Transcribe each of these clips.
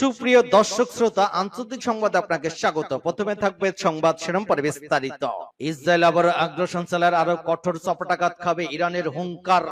সুপ্রিয় দর্শক শ্রোতা, আন্তর্জাতিক সংবাদে আপনাকে স্বাগত। প্রথমে থাকবে সংবাদ শিরোনাম, পরে বিস্তারিত। ইসরায়েল আবার আগ্রাসন চালার আরো কঠোর চপেটাঘাত খাবে, ইরানের হুঙ্কার।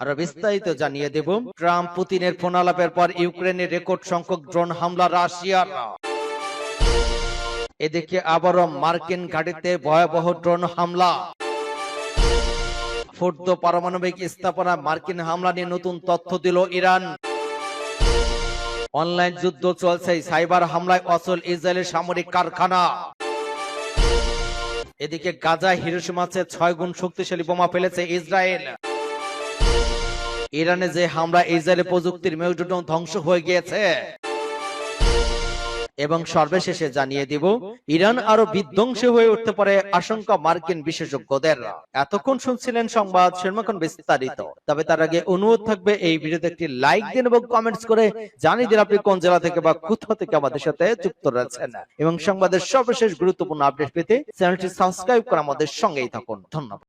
আরো বিস্তারিত জানিয়ে দেব। ট্রাম্প পুতিনের ফোন আলাপের পর ইউক্রেনের রেকর্ড সংখ্যক ড্রোন হামলা রাশিয়ার। এদিকে আবারও মার্কিন ঘাঁটিতে ভয়াবহ ড্রোন হামলা। ফোর্দো পারমাণবিক স্থাপনা মার্কিন হামলা নিয়ে নতুন তথ্য দিল ইরান। অনলাইন যুদ্ধ চলছে, সাইবার হামলায় অচল ইসরায়েলের সামরিক কারখানা। এদিকে গাজায় হিরোশিমার চেয়ে 6 গুণ শক্তিশালী বোমা ফেলেছে ইসরায়েল। ইরানে যে হামলা ইসরায়েলের প্রযুক্তির মেরুদণ্ড ধ্বংস হয়ে গিয়েছে। এবং সর্বশেষে জানিয়ে দিব, ইরান আরো বিধ্বংসী হয়ে উঠতে পারে আশঙ্কা মার্কিন বিশেষজ্ঞদের। এতক্ষণ শুনছিলেন সংবাদ শিরোনাম, বিস্তারিত। তবে তার আগে অনুরোধ থাকবে এই ভিডিওতে একটি লাইক দিন এবং কমেন্টস করে জানিয়ে দিন আপনি কোন জেলা থেকে বা কোথা থেকে আমাদের সাথে যুক্ত রয়েছেন, এবং সংবাদের সর্বশেষ গুরুত্বপূর্ণ আপডেট পেতে চ্যানেলটি সাবস্ক্রাইব করে আমাদের সঙ্গেই থাকুন। ধন্যবাদ।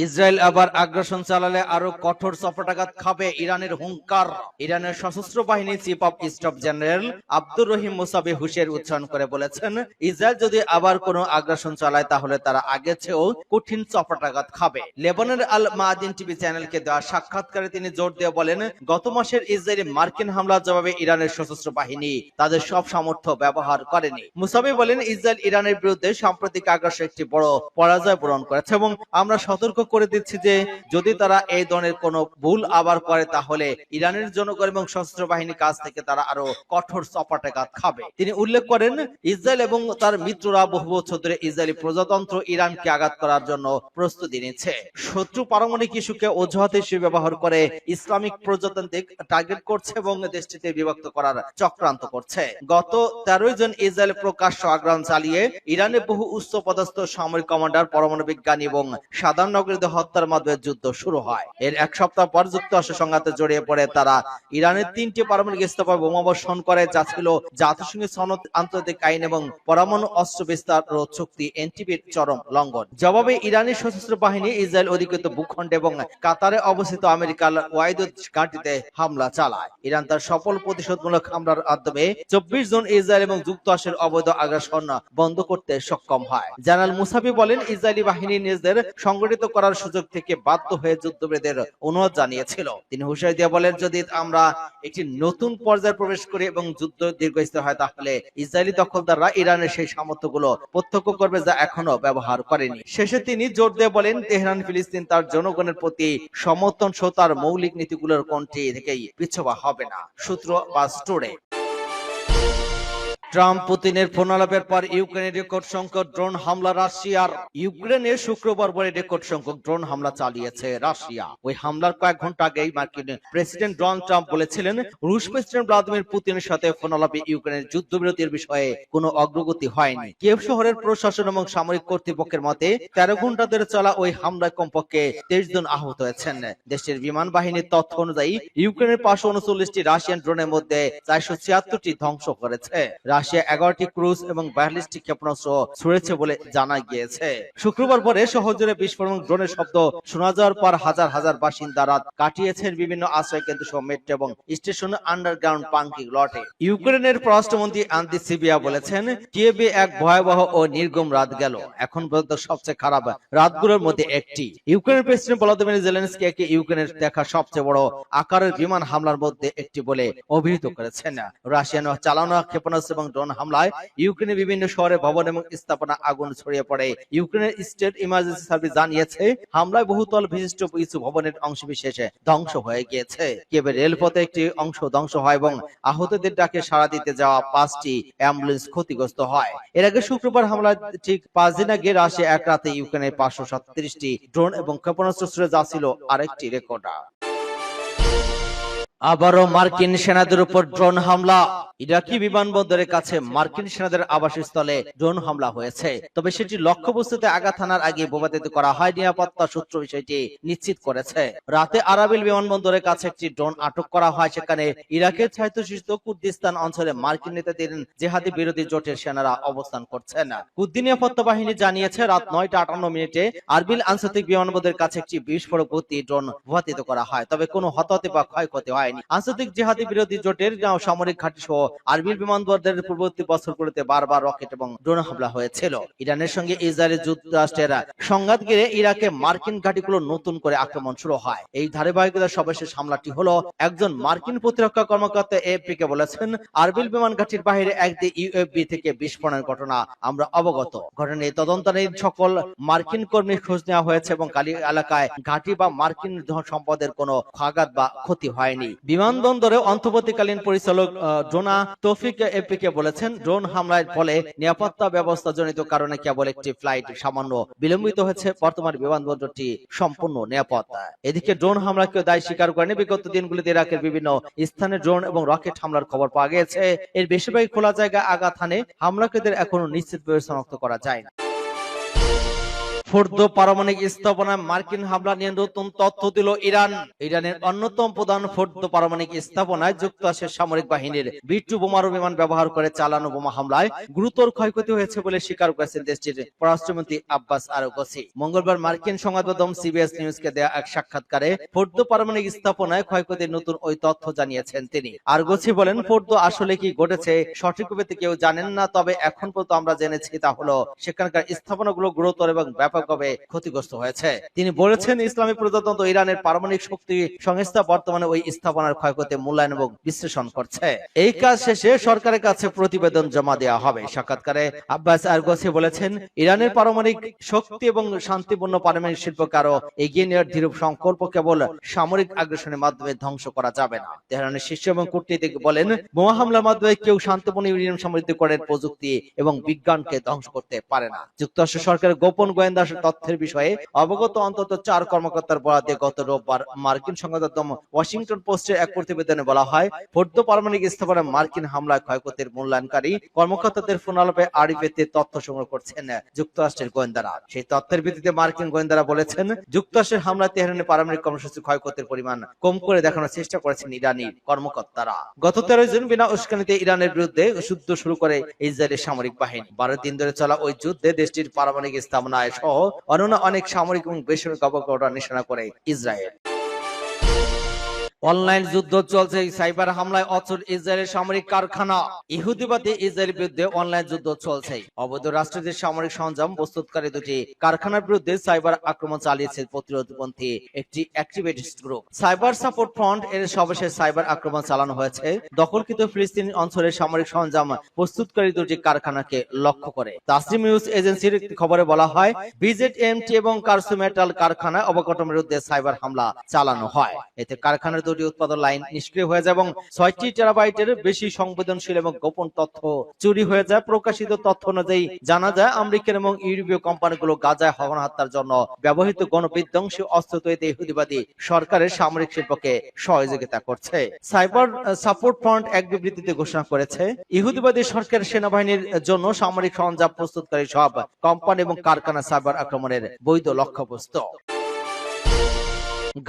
ইসরায়েল আবার আগ্রাসন চালালে আরো কঠোর চপেটাঘাত খাবে, ইরানের হুঙ্কার। ইরানের সশস্ত্র বাহিনী chief of staff general Abdur Rahim মুসাবি হুঁশিয়ারি উচ্চারণ করে বলেছেন, ইসরায়েল যদি আবার কোনো আগ্রাসন চালায় তাহলে তারা আগের চেয়েও কঠিন চপেটাঘাত খাবে। লেবাননের আল মাদিন টিভি চ্যানেলকে দেওয়া সাক্ষাৎকারে তিনি জোর দিয়ে বলেন, গত মাসের ইসরায়েলি মার্কিন হামলার জবাবে ইরানের সশস্ত্র বাহিনী তাদের সব সামর্থ্য ব্যবহার করেনি। মুসাবি বলেন, ইসরায়েল ইরানের বিরুদ্ধে সাম্প্রতিক আগ্রাসন একটি বড় পরাজয় বরণ করেছে এবং আমরা সতর্ক করে দিচ্ছি যে যদি তারা এই ধরনের কোনো ভুল আবার করে তাহলে ইরানের জনগণ এবং সশস্ত্র বাহিনীর কাছ থেকে তারা আরো কঠোর চপেটাঘাত খাবে। তিনি উল্লেখ করেন, ইসরায়েল এবং তার মিত্ররা বহু বছর ধরে ইসরায়েলি প্রজাতন্ত্র ইরানকে আঘাত করার জন্য প্রস্তুতি নিচ্ছে। শত্রু পারমাণবিক ইস্যুকে অজুহাত হিসেবে ব্যবহার করে ইসলামিক প্রজাতন্ত্রিক টার্গেট করছে এবং দেশটিতে বিভক্ত করার চক্রান্ত করছে। গত 13 জন ইসরায়েল প্রকাশ্য আগ্রাসন চালিয়ে ইরানের বহু উচ্চপদস্থ সামরিক কমান্ডার, পরমাণু বিজ্ঞানী এবং সাধারণ নাগরিকদের হত্যার মাধ্যমে যুদ্ধ শুরু হয়। এর এক সপ্তাহ পর যুক্তরাষ্ট্র সংঘাতে জড়িয়ে পড়ে তারা ইরানের 3টি পারমাণবিক স্থাপনায় বোমাবর্ষণ করে, যা ছিল জাতিসংঘের সনদ, আন্তর্জাতিক আইন এবং পরমাণু অস্ত্র বিস্তার রোধ চুক্তি এনটিপির চরম লঙ্ঘন। জবাবে ইরানি সশস্ত্র বাহিনী ইসরায়েল অধিকৃত ভূখণ্ডে এবং কাতারে অবস্থিত আমেরিকার ওয়াইদুদ ঘাঁটিতে হামলা চালায়। ইরান তার সফল প্রতিশোধমূলক হামলার মাধ্যমে 24 জন ইসরায়েল এবং যুক্তরাষ্ট্রের অবৈধ আগ্রাসন বন্ধ করতে সক্ষম হয়। জেনারেল মুসাবি বলেন, ইসরায়েলি বাহিনী নিজেদের সংগঠিত করার সুযোগ থেকে বাধ্য হয়ে যুদ্ধবিরতির অনুরোধ জানিয়েছিল। তিনি হুঁশিয়ারি দিয়ে বলেন, যদি আমরা একটি নতুন পর্যায়ে প্রবেশ করি এবং যুদ্ধ দীর্ঘস্থায়ী হয় তাহলে ইসরায়েলি দখলদাররা ইরানের সেই সামর্থ্যগুলো প্রত্যক্ষ করবে যা এখনো ব্যবহার করেনি। শেষে তিনি জোর দিয়ে বলেন, তেহরান ফিলিস্তিন তার জনগণের প্রতি সমর্থন সহ তার মৌলিক নীতিগুলোর কোনটি থেকেই পিছপা হবে না। সূত্র বা স্টোরে। ট্রাম্প পুতিনের ফোন আলাপের পর ইউক্রেনের রেকর্ড সংখ্যক ড্রোন হামলা রাশিয়ার। ইউক্রেনে শুক্রবার পরে রেকর্ড সংখ্যক ড্রোন হামলা চালিয়েছে রাশিয়া। ওই হামলার কয়েক ঘন্টা আগেই মার্কিন প্রেসিডেন্ট ডোনাল্ড ট্রাম্প বলেছিলেন, রুশ প্রেসিডেন্ট ভ্লাদিমির পুতিনের সাথে ফোন আলাপে ইউক্রেনের যুদ্ধবিরতির বিষয়ে কোনো অগ্রগতি হয়নি। কিয়েভ শহরের প্রশাসন এবং সামরিক কর্তৃপক্ষের মতে 13 ঘন্টা ধরে চলা ওই হামলায় কমপক্ষে 23 জন আহত হয়েছেন। দেশটির বিমান বাহিনীর তথ্য অনুযায়ী ইউক্রেনের 539টি রাশিয়ান ড্রোনের মধ্যে 476টি ধ্বংস করেছে। রাশিয়া 11টি ক্রুজ এবং 42টি ক্ষেপণাস্ত্র ছুড়েছে বলে জানা গিয়েছে। শুক্রবার পরে শহর জুড়ে বিস্ফোরণ, ড্রোনের শব্দ শোনা যাওয়ার পর হাজার হাজার বাসিন্দা রাত কাটিয়েছেন বিভিন্ন আশ্রয় কেন্দ্র সহ মেট্রো এবং স্টেশন, আন্ডারগ্রাউন্ড পার্কিং লটে। ইউক্রেনের পররাষ্ট্রমন্ত্রী আন্দ্রি সিবিয়া বলেছেন, কিয়েভে এক ভয়াবহ ও নির্গম রাত গেল, এখন পর্যন্ত সবচেয়ে খারাপ রাতগুলোর মধ্যে একটি। ইউক্রেনের প্রেসিডেন্ট ভলোদিমির জেলেনস্কি একে ইউক্রেনের দেখা সবচেয়ে বড় আকারের বিমান হামলার মধ্যে একটি বলে অভিহিত করেছেন। রাশিয়ান চালানো ক্ষেপণাস্ত্র এবং ড্রোন হামলায় ইউক্রেনের বিভিন্ন শহরে ভবন এবং স্থাপনা আগুন ছড়িয়ে পড়ে। ইউক্রেনের স্টেট ইমার্জেন্সি সার্ভিস জানিয়েছে, হামলায় বহুতল বিশিষ্ট কিছু ভবনের অংশবিশেষে ধ্বংস হয়ে গিয়েছে। কিয়েভের রেলপথে একটি অংশ ধ্বংস হয় এবং আহতদের ডাকে সাড়া দিতে যাওয়া 5টি অ্যাম্বুলেন্স ক্ষতিগ্রস্ত হয়। এর আগে শুক্রবার হামলার ঠিক 5 দিন আগে রাশিয়া এক রাতে ইউক্রেনের 537টি ড্রোন এবং ক্ষেপণাস্ত্র ছুড়ে যা ছিল আরেকটি রেকর্ড। আবারও মার্কিন সেনাদের উপর ড্রোন হামলা। ইরাকি বিমানবন্দরের কাছে মার্কিন সেনাদের আবাসস্থলে ড্রোন হামলা হয়েছে, তবে সেটি লক্ষ্যবস্তুতে আঘাত হানার আগে বোমাবাজিত করা হয়। নিরাপত্তা সূত্র বিষয়টি নিশ্চিত করেছে। রাতে আরাবিল বিমানবন্দরের কাছে একটি ড্রোন আটক করা হয়। সেখানে ইরাকের স্বায়ত্তশাসিত কুর্দিস্তান অঞ্চলে মার্কিন নেতাদের জেহাদি বিরোধী জোটের সেনারা অবস্থান করছেন। কুর্দি নিরাপত্তা বাহিনী জানিয়েছে, রাত 9টা 58 আরবিল আন্তর্জাতিক বিমানবন্দরের কাছে একটি বিস্ফোরক ভর্তি ড্রোন ভূপাতিত করা হয়, তবে কোনো হতাহত বা ক্ষয়ক্ষতি হয়। বাহিনী আন্তর্জাতিক জিহাদি বিরোধী জোটের সামরিক ঘাঁটি সহ আরবির বিমানবন্দরের পূর্ববর্তী বছরগুলোতে বারবার রকেট এবং ড্রোন হামলা হয়েছিল। ইরানের সঙ্গে ইসরায়েলের যুক্তরাষ্ট্রের সংঘাত ঘিরে ইরাকে মার্কিন ঘাঁটিগুলো নতুন করে আক্রমণ শুরু হয়। এই ধারাবাহিকতার সর্বশেষ হামলাটি হলো একজন মার্কিন প্রতিরক্ষা কর্মকর্তা এএফপি কে বলেছেন, আরবিল বিমান ঘাঁটির বাইরে একদিকে ইউএফবি থেকে বিস্ফোরণের ঘটনা আমরা অবগত। ঘটনায় তদন্তাধীন সকল মার্কিন কর্মীর খোঁজ নেওয়া হয়েছে এবং কালি এলাকায় ঘাঁটি বা মার্কিন সম্পদের কোনো আঘাত বা ক্ষতি হয়নি। বিমানবন্দরে অন্তর্বর্তীকালীন পরিচালক ডোনা তৌফিক এএফপি কে বলেছেন, ড্রোন হামলার ফলে নিরাপত্তা ব্যবস্থা জনিত কারণে কেবল একটি ফ্লাইট সামান্য বিলম্বিত হয়েছে। বর্তমান বিমানবন্দরটি সম্পূর্ণ নিরাপদ। এদিকে ড্রোন হামলাকে দায় স্বীকার করেনি। বিগত দিনগুলিতে ইরাকের বিভিন্ন স্থানে ড্রোন এবং রকেট হামলার খবর পাওয়া গেছে। এর বেশিরভাগই খোলা জায়গায় আঘাত হানে। হামলাকারীদের এখনো নিশ্চিতভাবে শনাক্ত করা যায় না। ফোর্দো পারমাণবিক স্থাপনায় মার্কিন হামলা নিয়ে নতুন তথ্য দিল ইরান। ইরানের অন্যতম প্রধান ফোর্দো পারমাণবিক স্থাপনায় যুক্তরাষ্ট্রের সামরিক বাহিনীর B-2 বোমারু বিমান ব্যবহার করে চালানো বোমা হামলায় গুরুতর ক্ষয়ক্ষতি হয়েছে বলে স্বীকার করেছেন দেশটির পররাষ্ট্রমন্ত্রী আব্বাস আরাগচি। মঙ্গলবার মার্কিন সংবাদ মাধ্যম CBS নিউজকে দেয়া এক সাক্ষাৎকারে ফোর্দো পারমাণবিক স্থাপনায় ক্ষয়ক্ষতির নতুন ওই তথ্য জানিয়েছেন তিনি। আরাগচি বলেন, ফোর্দো আসলে কি ঘটেছে সঠিকভাবে কেউ জানেন না, তবে এখন পর্যন্ত আমরা জেনেছি তা হলো সেখানকার স্থাপনাগুলো গুরুতর এবং ব্যাপকভাবে ক্ষতিগ্রস্ত হয়েছে। তিনি বলেছেন, ইসলামী প্রজাতন্ত্র ইরানের পারমাণবিক শক্তি সংস্থা বর্তমানে ওই স্থাপনার ক্ষয়ক্ষতি মূল্যায়ন এবং বিশ্লেষণ করছে। এই কাজ শেষে সরকারের কাছে প্রতিবেদন জমা দেওয়া হবে। সাক্ষাৎকারে আব্বাস আরাগচি বলেছেন, ইরানের পারমাণবিক শক্তি এবং শান্তিপূর্ণ পারমাণবিক শিল্পকে আরো এগিয়ে নেওয়ার দৃঢ় সংকল্প কেবল সামরিক আগ্রাসনের মাধ্যমে ধ্বংস করা যাবে না। তেহরানের শীর্ষ এবং কূটনীতিক বলেন, বোমা হামলার মাধ্যমে কেউ শান্তিপূর্ণ ইউরেনিয়াম সমৃদ্ধ করে প্রযুক্তি এবং বিজ্ঞানকে ধ্বংস করতে পারে না। যুক্তরাষ্ট্র সরকারের গোপন গোয়েন্দা তথ্যের বিষয়ে অবগত অন্তত 4 কর্মকর্তার বরাতে গত রোববার মার্কিন সংবাদ মাধ্যম ওয়াশিংটন পোস্টের এক প্রতিবেদনে বলা হয়, ফোর্দো পারমাণবিক স্থাপনায় মার্কিন হামলায় ক্ষয়ক্ষতির মূল্যায়নকারী কর্মকর্তাদের ফোনালাপে আড়িপেতে তথ্য সংগ্রহ করছেন যুক্তরাষ্ট্রের গোয়েন্দারা। সেই তথ্যের ভিত্তিতে মার্কিন গোয়েন্দারা বলেছেন, যুক্তরাষ্ট্রের হামলায় তেহরানের পারমাণবিক কর্মসূচি ক্ষয়ক্ষতির পরিমাণ কম করে দেখানোর চেষ্টা করেছেন ইরানি কর্মকর্তারা। গত 13 জুন বিনা উস্কানিতে ইরানের বিরুদ্ধে যুদ্ধ শুরু করে ইসরায়েলের সামরিক বাহিনী। 12 দিন ধরে চলা ওই যুদ্ধে দেশটির পারমাণবিক স্থাপনায় সহ অন্যান্য অনেক সামরিক এবং বেসরকারি অবকাঠামো নিশানা করে ইসরায়েল। অনলাইন যুদ্ধ চলছে, সাইবার হামলায় অচল ইসরায়েলের সামরিক কারখানা। ইহুদিবাদী ইসরায়েলের বিরুদ্ধে অনলাইন যুদ্ধ চলছে। অবৈধ রাষ্ট্রদের সামরিক সরঞ্জাম প্রস্তুতকারী দুটি কারখানার বিরুদ্ধে সাইবার আক্রমণ চালিয়েছে প্রতিরোধপন্থী একটি activist group. Cyber support front এর সর্বশেষ সাইবার আক্রমণ চালানো হয়েছে দখলকৃত ফিলিস্তিনি অঞ্চলের সামরিক সরঞ্জাম প্রস্তুতকারী দুটি কারখানাকে লক্ষ্য করে। তাসনিম নিউজ এজেন্সির খবরে বলা হয়, বিজেএমটি এবং কারসু মেটাল কারখানায় অবকাঠামোর বিরুদ্ধে সাইবার হামলা চালানো হয়। এতে কারখানার দুটি উৎপাদন লাইন নিষ্ক্রিয় হয়ে যায় এবং 6টি টেরাবাইটের বেশি সংবেদনশীল এবং গোপন তথ্য চুরি হয়ে যায়। প্রকাশিত তথ্য অনুযায়ী জানা যায়, আমেরিকান এবং ইউরোপীয় কোম্পানিগুলো গাজায় গণহত্যার জন্য ব্যবহৃত গণবিধ্বংসী অস্ত্র তৈরিতে ইহুদিবাদী সরকারের সামরিক শিল্পকে সহযোগিতা করছে। সাইবার সাপোর্ট ফ্রন্ট এক বিবৃতিতে ঘোষণা করেছে, ইহুদিবাদী সরকার সেনাবাহিনীর জন্য সামরিক সরঞ্জাম প্রস্তুতকারী সব কোম্পানি এবং কারখানা সাইবার আক্রমণের বৈধ লক্ষ্যবস্তু।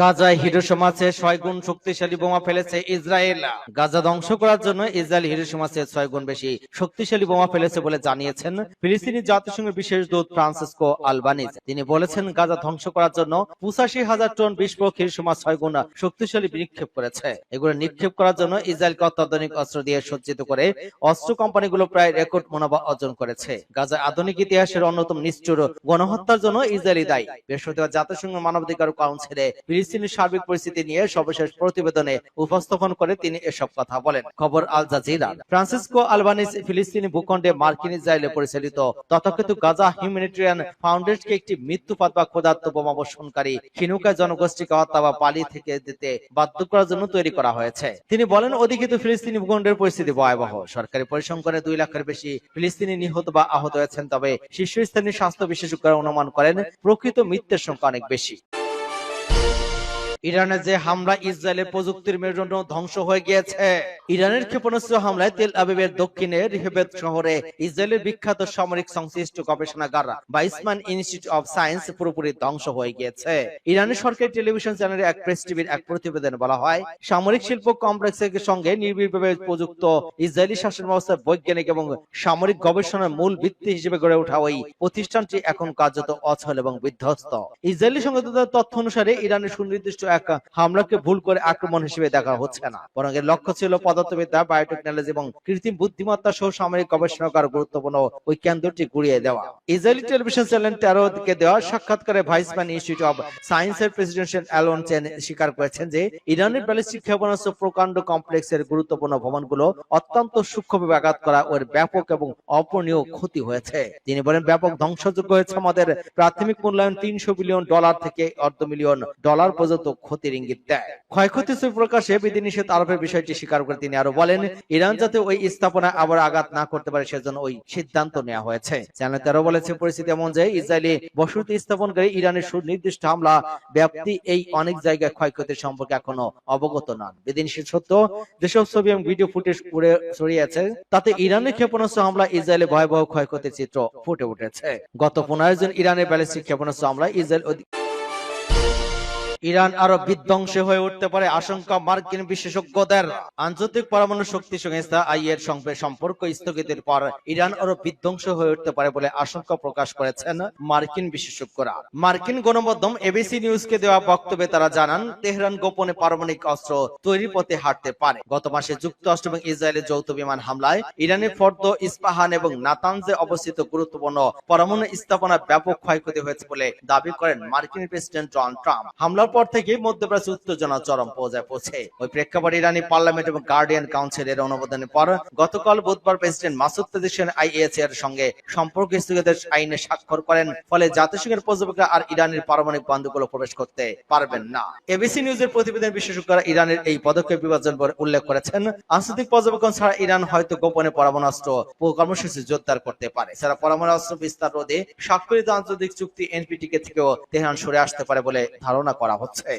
গাজায় হিরোশিমাতে 6 গুণ শক্তিশালী বোমা ফেলেছে ইসরায়েল। গাজা ধ্বংস করার জন্য ইসরায়েল হিরোশিমাতে 6 গুণ বেশি শক্তিশালী বোমা ফেলেছে বলে জানিয়েছেন ফিলিস্তিনি জাতিসংঘের বিশেষ দূত ফ্রান্সিসকো আলবানিজ। তিনি বলেছেন, গাজা ধ্বংস করার জন্য 85,000 টন বিস্ফোরক হিরোশিমা 6 গুণ শক্তিশালী নিক্ষেপ করেছে। এগুলো নিক্ষেপ করার জন্য ইসরায়েলকে অত্যাধুনিক অস্ত্র দিয়ে সজ্জিত করে অস্ত্র কোম্পানিগুলো প্রায় রেকর্ড মুনাফা অর্জন করেছে। গাজায় আধুনিক ইতিহাসের অন্যতম নিষ্ঠুর গণহত্যার জন্য ইসরায়েলই দায়ী। বৃহস্পতিবার জাতিসংঘ মানবাধিকার কাউন্সিলে ফিলিস্তিনের সার্বিক পরিস্থিতি নিয়ে সর্বশেষ প্রতিবেদনে উপস্থাপন করে তিনি এসব কথা বলেন। খবর আল জাজিরার। ফ্রান্সিসকো আলবানিজ ফিলিস্তিনি ভূখণ্ডে মার্কিন ইসরায়েলে পরিচালিত তথাকথিত গাজা হিউম্যানিটেরিয়ান ফাউন্ডেশনকে একটি মৃত্যুপাত বা ক্ষুধার্ত বোমা বর্ষণকারী খিনুকা জনগোষ্ঠীকে হত্যা বা পালিয়ে থেকে দিতে বাধ্য করার জন্য তৈরি করা হয়েছে। তিনি বলেন, অধিকৃত ফিলিস্তিনি ভূখণ্ডের পরিস্থিতি ভয়াবহ। সরকারি পরিসংখ্যানে 2 লাখের বেশি ফিলিস্তিনি নিহত বা আহত হয়েছেন, তবে শীর্ষস্থানীয় স্বাস্থ্য বিশেষজ্ঞরা অনুমান করেন প্রকৃত মৃত্যুর সংখ্যা অনেক বেশি। ইরানে যে হামলা ইসরায়েলের প্রযুক্তির মেরুদণ্ড ধ্বংস হয়ে গিয়েছে। ইরানের ক্ষেপণাস্ত্র হামলায় তেল আবিবের দক্ষিণে রিহেবেত শহরে ইসরায়েলের বিখ্যাত সামরিক সংশ্লিষ্ট গবেষণাগার বাইসমান ইনস্টিটিউট অফ সায়েন্স পুরোপুরি ধ্বংস হয়ে গিয়েছে। ইরানের সরকারি টেলিভিশন চ্যানেলে এক প্রেস টিভির এক প্রতিবেদনে বলা হয়, সামরিক শিল্প কমপ্লেক্সের সঙ্গে নির্বিড়ভাবে প্রযুক্ত ইসরায়েলি শাসন ব্যবস্থার বৈজ্ঞানিক এবং সামরিক গবেষণার মূল ভিত্তি হিসেবে গড়ে ওঠা ওই প্রতিষ্ঠানটি এখন কার্যত অচল এবং বিধ্বস্ত। ইসরায়েলি সংবাদদাতার তথ্য অনুসারে ইরানের সুনির্দিষ্ট এক হামলাকে ভুল করে আক্রমণ হিসেবে দেখা হচ্ছে না, বরং এর লক্ষ্য ছিল পদার্থবিদ্যা, বায়োটেকনোলজি এবং কৃত্রিম বুদ্ধিমত্তা সহ সামরিক গবেষণাগার গুরুত্বপূর্ণ ওই কেন্দ্রটি গুড়িয়ে দেওয়া। ইসরায়েলি টেলিভিশন চ্যানেল 13 কে দেওয়া সাক্ষাৎকারে ভাইসম্যান ইনস্টিটিউট অব সায়েন্সের প্রেসিডেন্ট অ্যালন চেন স্বীকার করেছেন যে ইরানের ব্যালিস্টিক ক্ষেপণাস্ত্র প্রকাণ্ড কমপ্লেক্সের গুরুত্বপূর্ণ ভবনগুলো অত্যন্ত সূক্ষ্মভাবে আঘাত করা ওর ব্যাপক এবং অপূরণীয় ক্ষতি হয়েছে। তিনি বলেন, ব্যাপক ধ্বংসযোগ্য হয়েছে। আমাদের প্রাথমিক মূল্যায়ন $300 বিলিয়ন থেকে $250 পর্যন্ত ক্ষতির ইঙ্গিত দেয়। ক্ষয়ক্ষতি প্রকাশে বিধিনিষেধ আরোপের বিষয়টি স্বীকার করে তিনি আরো বলেন, ইরান যাতে ওই স্থাপনায় আবার আঘাত না করতে পারে সেজন্য ওই সিদ্ধান্ত নেওয়া হয়েছে। চ্যানেল 13 বলেছে, পরিস্থিতি এমন যে ইসরায়েলি বসতি স্থাপনকারী ইরানের সুনির্দিষ্ট হামলা ব্যাপ্তি এই অনেক জায়গায় ক্ষয়ক্ষতির সম্পর্কে এখনো অবগত নন। বিধিনিষেধ সত্য যেসব ছবি এবং ভিডিও ফুটেজ উড়ে ছড়িয়েছে তাতে ইরানের ক্ষেপণাস্ত্র হামলা ইসরায়েলে ভয়াবহ ক্ষয়ক্ষতির চিত্র ফুটে উঠেছে। গত 15 জন ইরানের ব্যালিস্টিক ক্ষেপণাস্ত্র হামলায় ইরান আরো বিধ্বংসী হয়ে উঠতে পারে আশঙ্কা মার্কিন বিশেষজ্ঞদের। আন্তর্জাতিক পরমাণু শক্তি সংস্থা আইএর সঙ্গে সম্পর্ক স্থগিতের পর ইরান আরো বিধ্বংসী হয়ে উঠতে পারে বলে আশঙ্কা প্রকাশ করেছেন মার্কিন বিশেষজ্ঞরা। মার্কিন গণমাধ্যম এবিসি নিউজকে দেওয়া বক্তব্যে তারা জানান, তেহরান গোপনে পারমাণবিক অস্ত্র তৈরির পথে হাঁটতে পারে। গত মাসে যুক্তরাষ্ট্র এবং ইসরায়েলের যৌথ বিমান হামলায় ইরানের ফর্দ, ইস্পাহান এবং নাতানজে অবস্থিত গুরুত্বপূর্ণ পরমাণু স্থাপনায় ব্যাপক ক্ষয়ক্ষতি হয়েছে বলে দাবি করেন মার্কিন প্রেসিডেন্ট ডোনাল্ড ট্রাম্প। হামলার পর থেকে মধ্যপ্রাচ্যে উত্তেজনা চরম পর্যায়ে পৌঁছে। ওই প্রেক্ষাপটে ইরানি পার্লামেন্ট এবং গার্ডিয়ান কাউন্সিলের অনুমোদনের পর গতকাল বুধবার প্রেসিডেন্ট মাসুদ পেজেশকিয়ান আইএস এর সঙ্গে সম্পর্ক স্থগিতের আইনে স্বাক্ষর করেন। ফলে জাতিসংঘের পর্যবেক্ষক আর ইরানের পারমাণবিক বন্দুকগুলো প্রবেশ করতে পারবেন না। এবিসি নিউজের প্রতিবেদন বিশেষজ্ঞরা ইরানের এই পদক্ষেপ বিভাজন করে উল্লেখ করেছেন, আন্তর্জাতিক পর্যবেক্ষণ ছাড়া ইরান হয়তো গোপনে পরমাণুস্ত্র কর্মসূচি জোরদার করতে পারে। এছাড়া পরমাণুস্ত্র বিস্তার রোধে স্বাক্ষরিত আন্তর্জাতিক চুক্তি এনপিটিকে থেকেও তেহরান সরে আসতে পারে বলে ধারণা করা হচ্ছে।